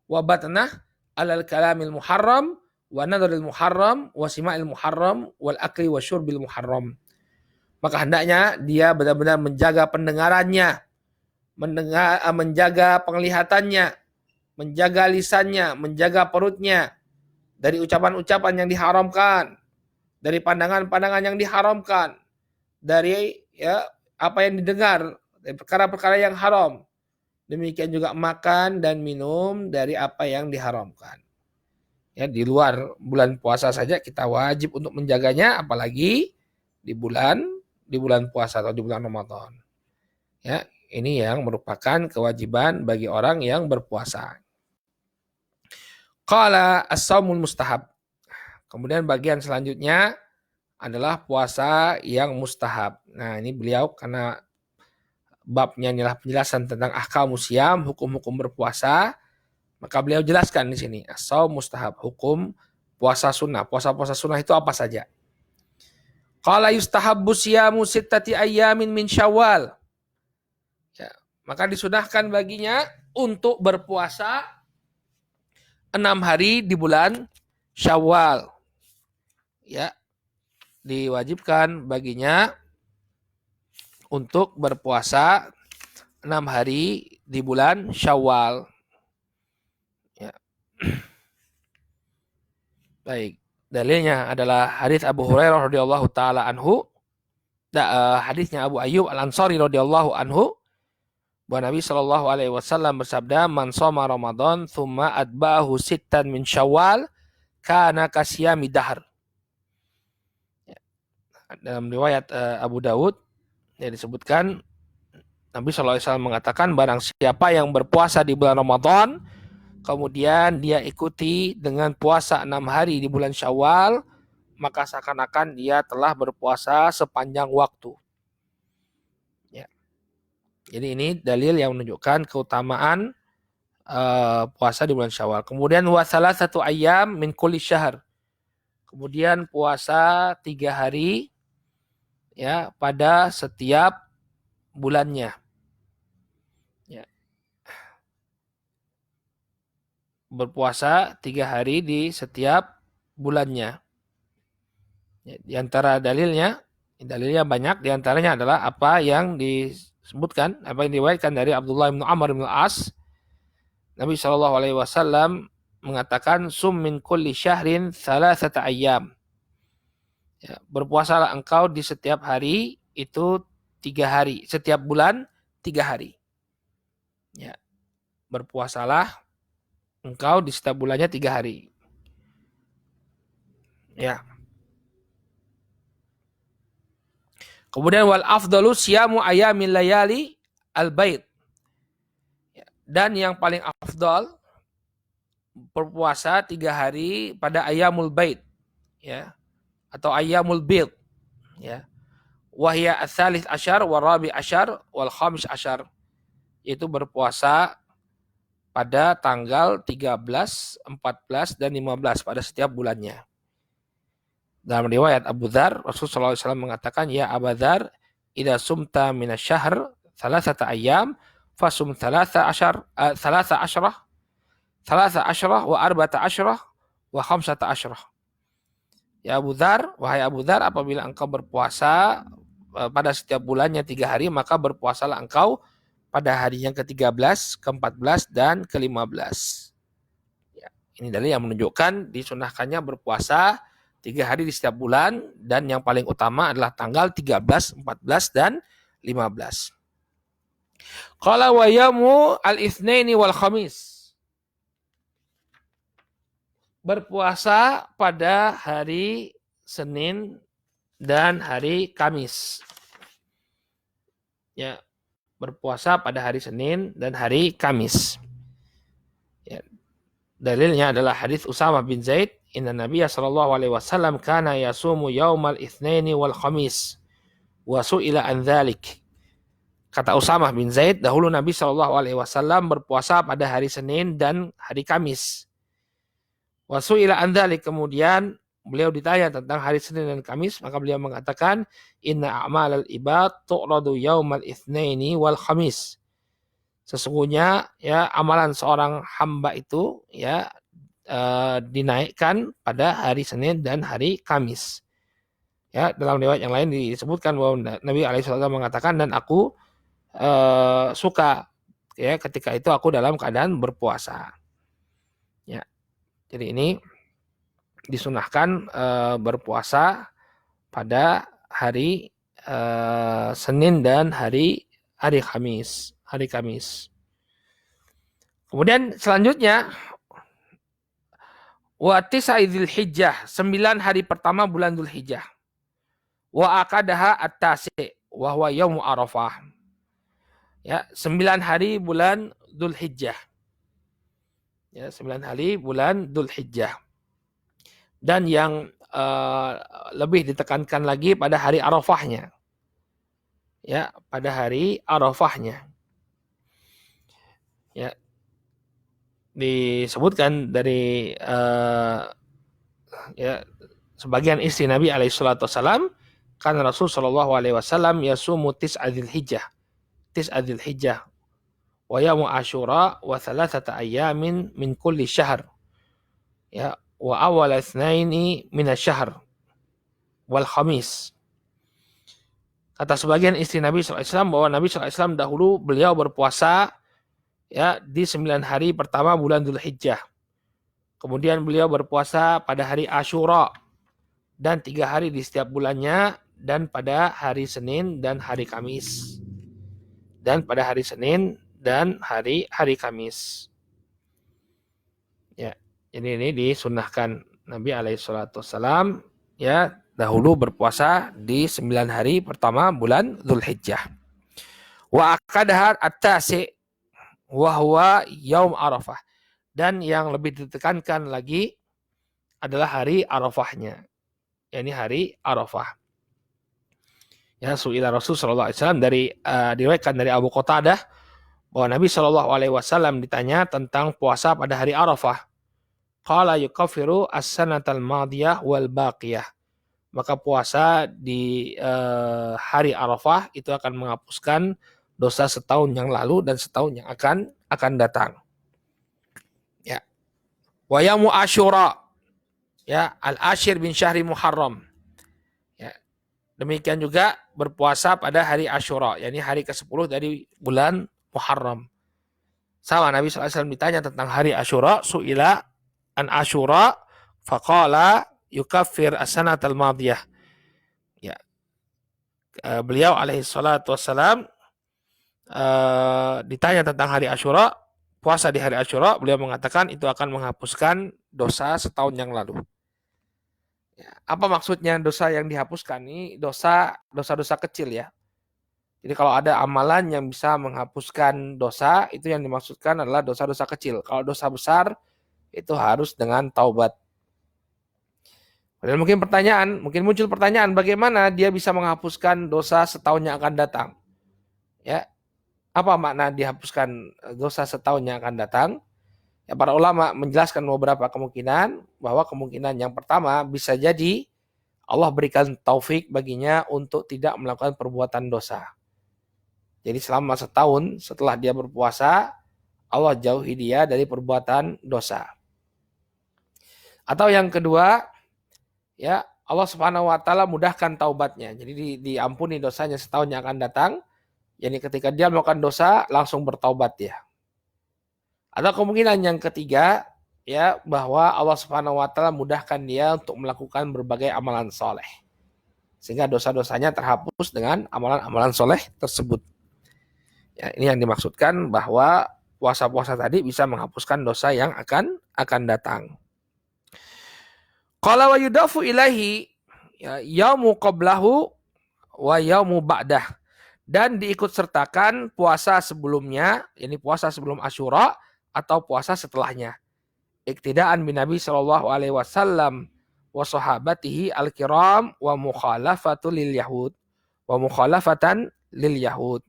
wa batnah alal kalamil muharram wa nadharil muharram wa sima'il muharram wal akli wa syurbil muharram. Maka hendaknya dia benar-benar menjaga pendengarannya, menjaga penglihatannya, menjaga lisannya, menjaga perutnya dari ucapan-ucapan yang diharamkan, dari pandangan-pandangan yang diharamkan, dari ya apa yang didengar, dari perkara-perkara yang haram. Demikian juga makan dan minum dari apa yang diharamkan. Ya, di luar bulan puasa saja kita wajib untuk menjaganya, apalagi di bulan puasa atau di bulan Ramadan. Ya, ini yang merupakan kewajiban bagi orang yang berpuasa. Qala as-shaumul mustahab. Kemudian bagian selanjutnya adalah puasa yang mustahab. Nah, ini beliau karena babnya inilah penjelasan tentang ahkamus syiyam, hukum-hukum berpuasa, maka beliau jelaskan di sini as-shaum mustahab, hukum puasa sunnah. Puasa-puasa sunnah itu apa saja? Qala yustahabbu syiyamu sittati ayyamin min Syawal. Ya, maka disunahkan baginya untuk berpuasa 6 hari di bulan Syawal. Ya, diwajibkan baginya untuk berpuasa 6 hari di bulan Syawal. Ya. Baik, dalilnya adalah hadis Abu Hurairah radhiyallahu taala anhu. Hadisnya Abu Ayyub Al-Ansari radhiyallahu anhu, bahwa Nabi Shallallahu alaihi wasallam bersabda, "Man shoma Ramadan tsumma atba'ahu sittan min Syawal kana kasyami dahr." Ya. Dalam riwayat Abu Daud yang disebutkan Nabi SAW mengatakan, barang siapa yang berpuasa di bulan Ramadan, kemudian dia ikuti dengan puasa 6 hari di bulan Syawal, maka seakan-akan dia telah berpuasa sepanjang waktu. Ya. Jadi ini dalil yang menunjukkan keutamaan puasa di bulan Syawal. Kemudian wasalah 1 ayyam min kulli syahr. Kemudian puasa 3 hari ya pada setiap bulannya. Ya. Berpuasa 3 hari di setiap bulannya. Ya, di antara dalilnya banyak, di antaranya adalah apa yang disebutkan, apa yang diriwayatkan dari Abdullah bin Amr bin As. Nabi Shallallahu Alaihi Wasallam mengatakan sum min kulli syahrin thalathata ayyam. Ya, berpuasalah engkau di setiap hari itu 3 hari, setiap bulan 3 hari. Ya, berpuasalah engkau di setiap bulannya 3 hari. Ya. Kemudian wal afdalu siyamu ayamil layali al-bait. Ya. Dan yang paling afdal berpuasa 3 hari pada ayamul bait, ya, atau ayamul bid, ya. Wahya ats-tsalits asyar wal rabi asyar wal khamis asyar, yaitu berpuasa pada tanggal 13, 14 dan 15 pada setiap bulannya. Dalam riwayat Abu Dzar, Rasulullah SAW mengatakan, ya Abu Dzar, idza sumta minasyahr thalathata ayyam fasum thalatha asyrah wa arba'ata asyrah wa khamsata asyrah. Ya Abu Dzar, wahai Abu Dzar, apabila engkau berpuasa pada setiap bulannya 3 hari, maka berpuasalah engkau pada hari yang ke-13, ke-14 dan ke-15. Ya, ini dalil yang menunjukkan disunahkannya berpuasa 3 hari di setiap bulan, dan yang paling utama adalah tanggal 13, 14 dan 15. Qala wa yamu al-itsnaini wal khamis. Berpuasa pada hari Senin dan hari Kamis. Ya, berpuasa pada hari Senin dan hari Kamis. Ya, dalilnya adalah hadis Usamah bin Zaid, inna Nabiya sallallahu alaihi wasallam kana yasumu yaumal itsnaini wal khamis wa su'ila an dzalik. Kata Usamah bin Zaid, dahulu Nabi sallallahu alaihi wasallam berpuasa pada hari Senin dan hari Kamis. Wa su'ila an dzalik, kemudian beliau ditanya tentang hari Senin dan Kamis, maka beliau mengatakan, inna a'malal ibad tu'radu yaumal itsnaini wal khamis. Sesungguhnya ya amalan seorang hamba itu ya dinaikkan pada hari Senin dan hari Kamis. Ya, dalam riwayat yang lain disebutkan bahwa Nabi alaihissalam mengatakan, dan aku suka ya ketika itu aku dalam keadaan berpuasa. Ya. Jadi ini disunahkan berpuasa pada hari Senin dan hari Kamis. Kemudian selanjutnya wa tis'a Dzulhijjah, 9 hari pertama bulan Dzulhijjah. Wa aqadaha at-tasi' wa huwa yaum Arafah. Ya, 9 hari bulan Dzulhijjah. Ya, 9 hari bulan Dzulhijjah. Dan yang lebih ditekankan lagi pada hari Arafahnya. Ya, pada hari Arafahnya. Ya, disebutkan dari ya sebagian istri Nabi alaihi salatu wasallam, kan Rasul sallallahu alaihi wasallam yasumu tis'a Dzulhijjah wa yaum Asyura wa thalathata ayyamin min kulli syahr. Ya, wa awal itsnaini min asy-syahr wal khamis. Kata sebagian istri Nabi sallallahu alaihi wasallam bahwa Nabi sallallahu alaihi wasallam dahulu beliau berpuasa ya di 9 hari pertama bulan Dzulhijjah. Kemudian beliau berpuasa pada hari Asyura dan 3 hari di setiap bulannya, dan pada hari Senin dan hari Kamis. Dan pada hari Senin dan hari Kamis. Ya, jadi ini disunahkan Nabi alaihissalam ya dahulu berpuasa di 9 hari pertama bulan Dzulhijjah. Wa aqadaha at-tasi' wa huwa yaum Arafah. Dan yang lebih ditekankan lagi adalah hari Arafahnya. Yakni hari Arafah. Ya, su'ila Rasul sallallahu alaihi wasallam, diriwayatkan dari Abu Qatadah bahwa Nabi sallallahu alaihi wasallam ditanya tentang puasa pada hari Arafah. Qala yukaffiru as-sanatal madiyah wal baqiyah. Maka puasa di hari Arafah itu akan menghapuskan dosa setahun yang lalu dan setahun yang akan datang. Ya. Wa yamu Asyura, ya, al-ashir bin syahri Muharram. Ya. Demikian juga berpuasa pada hari Asyura, yakni hari ke-10 dari bulan Muharram. Sama Nabi SAW ditanya tentang hari Asyura, su'ila an Asyura, faqala yukaffir as-sanatal madiyah. Ya, beliau alaihi salatu wassalam ditanya tentang hari Asyura, puasa di hari Asyura, beliau mengatakan itu akan menghapuskan dosa setahun yang lalu. Ya, apa maksudnya dosa yang dihapuskan? Ini dosa-dosa kecil ya. Jadi kalau ada amalan yang bisa menghapuskan dosa, itu yang dimaksudkan adalah dosa-dosa kecil. Kalau dosa besar, itu harus dengan taubat. Dan mungkin muncul pertanyaan, bagaimana dia bisa menghapuskan dosa setahun yang akan datang? Ya, apa makna dihapuskan dosa setahun yang akan datang? Ya, para ulama menjelaskan beberapa kemungkinan, bahwa kemungkinan yang pertama bisa jadi Allah berikan taufik baginya untuk tidak melakukan perbuatan dosa. Jadi selama setahun setelah dia berpuasa, Allah jauhi dia dari perbuatan dosa. Atau yang kedua, ya Allah Subhanahu wa taala mudahkan taubatnya. Jadi diampuni dosanya setahun yang akan datang. Jadi ketika dia melakukan dosa langsung bertaubat dia. Atau kemungkinan yang ketiga, ya bahwa Allah Subhanahu wa taala mudahkan dia untuk melakukan berbagai amalan soleh. Sehingga dosa-dosanya terhapus dengan amalan-amalan soleh tersebut. Ya, ini yang dimaksudkan bahwa puasa-puasa tadi bisa menghapuskan dosa yang akan datang. Qala wa yudafu ilahi ya, yaumu qablahu wa yaumu ba'dah. Dan diikut sertakan puasa sebelumnya, ini puasa sebelum Asyura atau puasa setelahnya. Iktidaan bin Nabi sallallahu alaihi wasallam wa sahabatihi al-kiram wa mukhalafatan lil yahud.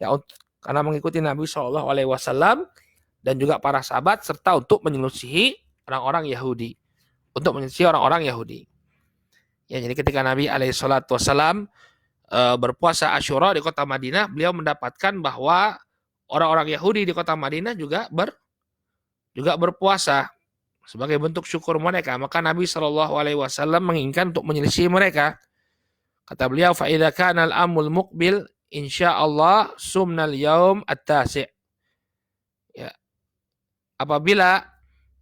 Ya, karena mengikuti Nabi Shallallahu Alaihi Wasallam dan juga para sahabat serta untuk menyelisihi orang-orang Yahudi, Ya, jadi ketika Nabi Alaihi Wasallam berpuasa Asyura di kota Madinah, beliau mendapatkan bahwa orang-orang Yahudi di kota Madinah juga berpuasa sebagai bentuk syukur mereka. Maka Nabi Shallallahu Alaihi Wasallam menginginkan untuk menyelisihi mereka. Kata beliau, fa idza kana al-amul muqbil insyaallah sumnal yaum at-tasi'. Ya. Apabila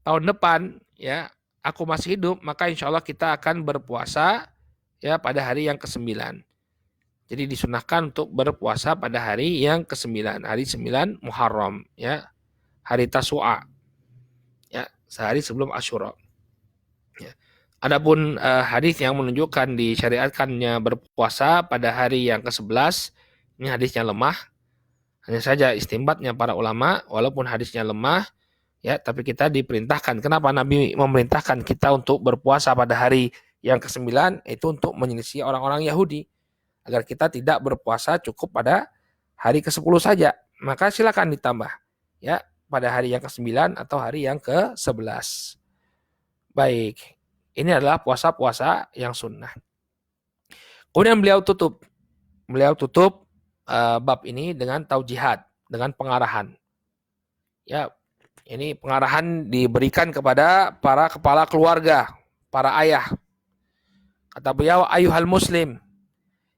tahun depan ya aku masih hidup, maka insyaallah kita akan berpuasa ya pada hari yang ke-9. Jadi disunahkan untuk berpuasa pada hari yang ke-9, hari 9 Muharram ya. Hari Tasu'a. Ya, sehari sebelum Asyura. Ya. Adapun hadis yang menunjukkan disyariatkannya berpuasa pada hari yang ke-11, ini hadisnya lemah. Hanya saja istimbatnya para ulama, walaupun hadisnya lemah, ya, tapi kita diperintahkan. Kenapa Nabi memerintahkan kita untuk berpuasa pada hari yang ke-9? Itu untuk menyelisih orang-orang Yahudi. Agar kita tidak berpuasa cukup pada hari ke-10 saja. Maka silakan ditambah. Ya, pada hari yang ke-9 atau hari yang ke-11. Baik. Ini adalah puasa-puasa yang sunnah. Kemudian beliau tutup bab ini dengan taujihat, dengan pengarahan. Ya, ini pengarahan diberikan kepada para kepala keluarga, para ayah. Kata beliau, ayuhal muslim,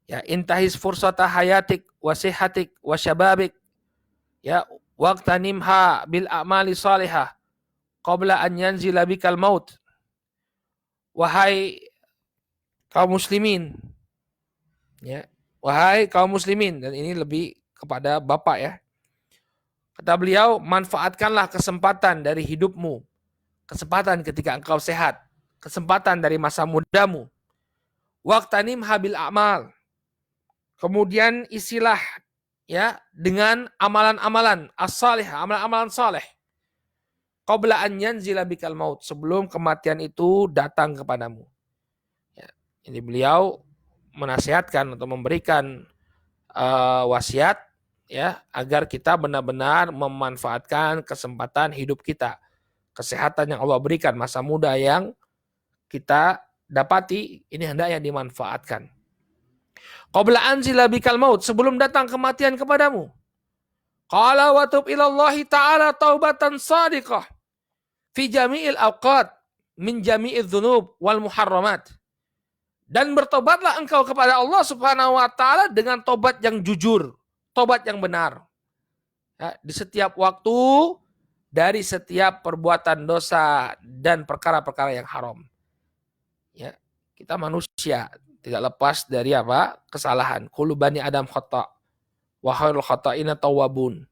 ya intahis fursata hayatik wa sihatik wa syababik, ya waqtanimha bil a'mali salihah qabla an yanzila bikal maut. Wahai kaum muslimin, ya, wahai kaum muslimin, dan ini lebih kepada bapak ya. Kata beliau, manfaatkanlah kesempatan dari hidupmu, kesempatan ketika engkau sehat, kesempatan dari masa mudamu. Waqtanim habil a'mal. Kemudian isilah ya dengan amalan-amalan as-salih, amalan-amalan saleh. Qabla an yanzila bikal maut, sebelum kematian itu datang kepadamu. Ya, ini beliau menasihatkan atau memberikan wasiat ya agar kita benar-benar memanfaatkan kesempatan hidup kita, kesehatan yang Allah berikan, masa muda yang kita dapati, ini hendaknya dimanfaatkan. Qabla anzila bikal maut, sebelum datang kematian kepadamu. Qala wa tub ilallahi ta'ala taubatan shadiqah fi jami'il awqat min jami'idz dzunub wal muharramat. Dan bertobatlah engkau kepada Allah Subhanahu wa taala dengan tobat yang jujur, tobat yang benar. Ya, di setiap waktu, dari setiap perbuatan dosa dan perkara-perkara yang haram. Ya, kita manusia tidak lepas dari apa? Kesalahan. Kullu bani Adam khata' wa khairul khata'ina tawwabun.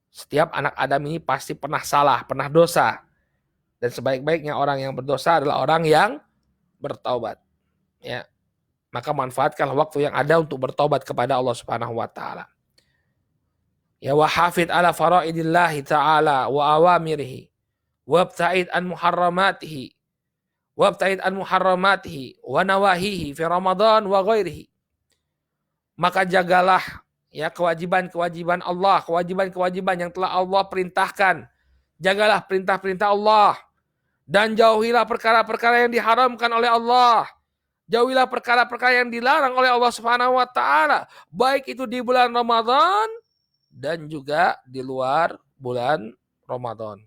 Setiap anak Adam ini pasti pernah salah, pernah dosa. Dan sebaik-baiknya orang yang berdosa adalah orang yang bertaubat. Ya, maka manfaatkanlah waktu yang ada untuk bertaubat kepada Allah Subhanahu wa taala. Ya, wa hafid ala faraidillahi ta'ala wa awamirihi wabta'id an muharramatihi wa nawahihi fi Ramadan wa ghairihi. Maka jagalah ya kewajiban-kewajiban Allah, kewajiban-kewajiban yang telah Allah perintahkan. Jagalah perintah-perintah Allah dan jauhilah perkara-perkara yang diharamkan oleh Allah. Jauhilah perkara-perkara yang dilarang oleh Allah Subhanahu wa taala, baik itu di bulan Ramadan dan juga di luar bulan Ramadan.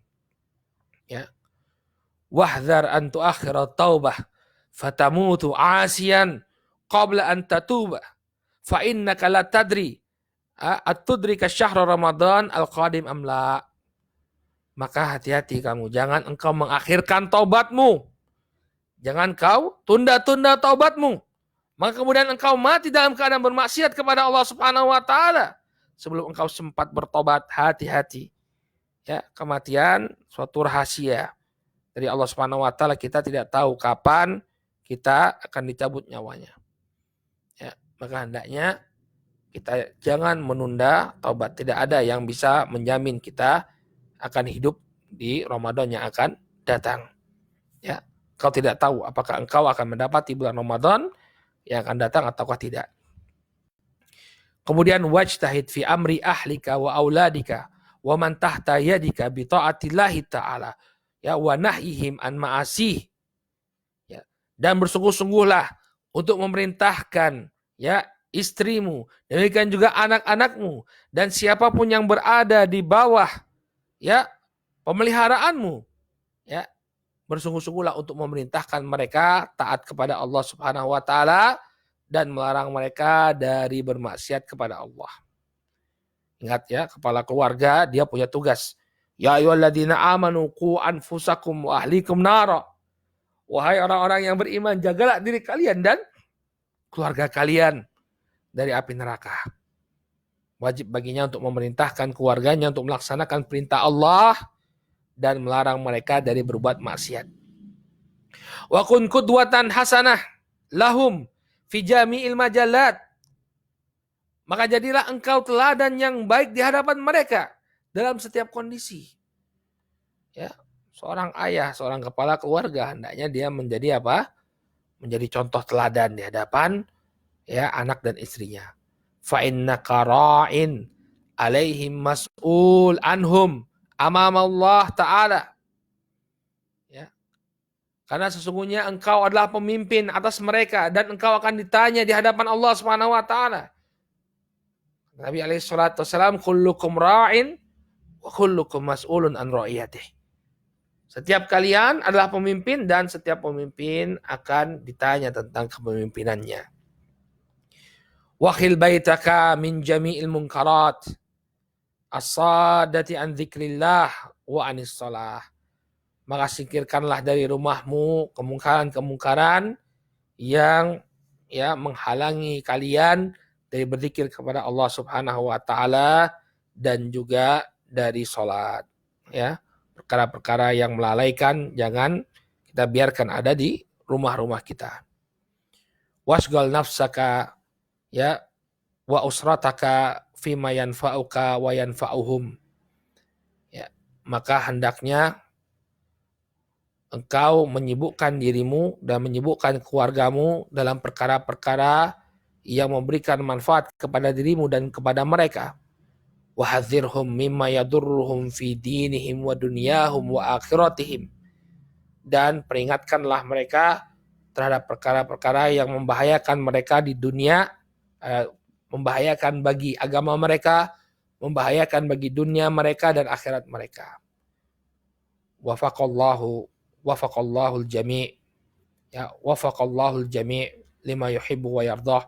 Ya. Wahdhar an tuakhira taubah fatamutu asiyan qabla an tatuba fa innaka la tadri at-tudrika syahra Ramadan al-qadim am la. Maka hati-hati kamu, jangan engkau mengakhirkan taubatmu. Jangan kau tunda-tunda taubatmu. Maka kemudian engkau mati dalam keadaan bermaksiat kepada Allah Subhanahu wa taala sebelum engkau sempat bertobat. Hati-hati. Ya, kematian suatu rahasia dari Allah Subhanahu wa taala, kita tidak tahu kapan kita akan dicabut nyawanya. Ya, maka hendaknya kita jangan menunda taubat. Tidak ada yang bisa menjamin kita akan hidup di Ramadan yang akan datang. Ya, kau tidak tahu apakah engkau akan mendapati bulan Ramadan yang akan datang ataukah tidak. Kemudian wajtahid fi amri ahlika wa auladika wa man tahta yadika bi taatillahi ta'ala. Ya, wa nahyihim an ma'asih. Ya, dan bersungguh-sungguhlah untuk memerintahkan ya istrimu, demikian juga anak-anakmu dan siapapun yang berada di bawah ya pemeliharaanmu, ya bersungguh-sungguhlah untuk memerintahkan mereka taat kepada Allah Subhanahu wa taala dan melarang mereka dari bermaksiat kepada Allah. Ingat ya, kepala keluarga dia punya tugas. Ya ayyuhalladzina amanu qu anfusakum wa ahlikum nara. Wahai orang-orang yang beriman, jagalah diri kalian dan keluarga kalian dari api neraka. Wajib baginya untuk memerintahkan keluarganya untuk melaksanakan perintah Allah dan melarang mereka dari berbuat maksiat. Wa kun qudwatan hasanah lahum fi jami'il majalat. Maka jadilah engkau teladan yang baik di hadapan mereka dalam setiap kondisi. Ya, seorang ayah, seorang kepala keluarga hendaknya dia menjadi apa? Menjadi contoh teladan di hadapan ya anak dan istrinya. Fa innaka ra'in alaihim mas'ul anhum amama Allah taala. Ya. Karena sesungguhnya engkau adalah pemimpin atas mereka dan engkau akan ditanya di hadapan Allah Subhanahu wa taala. Nabi alaihi salatu wasallam, kullukum ra'in wa kullukum mas'ulun an ra'iyatih. Setiap kalian adalah pemimpin dan setiap pemimpin akan ditanya tentang kepemimpinannya. Wakhil baitaka min jami'il munkarat as-sadati an dzikrillah wa anis shalah. Maka singkirkanlah dari rumahmu kemungkaran-kemungkaran yang ya menghalangi kalian dari berzikir kepada Allah Subhanahu wa taala dan juga dari salat. Ya, perkara-perkara yang melalaikan jangan kita biarkan ada di rumah-rumah kita. Wasgal nafsaka ya wa usrataka fima yanfa'uka wa yanfa'uhum. Ya, maka hendaknya engkau menyibukkan dirimu dan menyibukkan keluargamu dalam perkara-perkara yang memberikan manfaat kepada dirimu dan kepada mereka. Wahadzirhum mimma yadurruhum fi dinihim wa dunyahum wa akhiratihim. Dan peringatkanlah mereka terhadap perkara-perkara yang membahayakan mereka di dunia, membahayakan bagi agama mereka, membahayakan bagi dunia mereka dan akhirat mereka. Wafaqallahul jami'. Ya, wafaqallahul jami' lima yuhibbu wa yardah.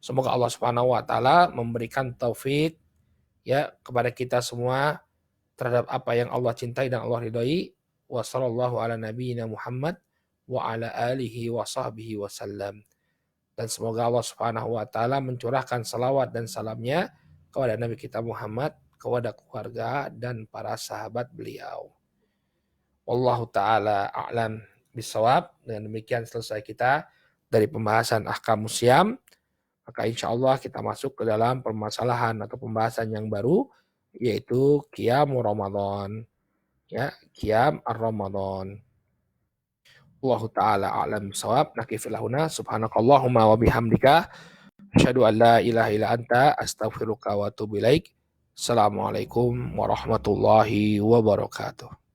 Semoga Allah Subhanahu wa taala memberikan taufik ya kepada kita semua terhadap apa yang Allah cintai dan Allah ridhoi. Wa sallallahu ala nabiyyina Muhammad wa ala alihi wa sahbihi wasallam. Dan semoga Allah Subhanahu wa taala mencurahkan salawat dan salamnya kepada Nabi kita Muhammad, kepada keluarga dan para sahabat beliau. Wallahu taala a'lam bisawab. Dengan demikian selesai kita dari pembahasan ahkamus syiyam. Maka insya Allah kita masuk ke dalam permasalahan atau pembahasan yang baru, yaitu Qiyam Ramadan. Ya, Qiyam Ar-Ramadan. Wallahu ta'ala a'lam bisawab. Nakifil huna. Subhanakallahumma wa bihamdika. Asyhadu an la ilaha illa anta astaghfiruka wa atubu ilaik. Assalamualaikum warahmatullahi wabarakatuh.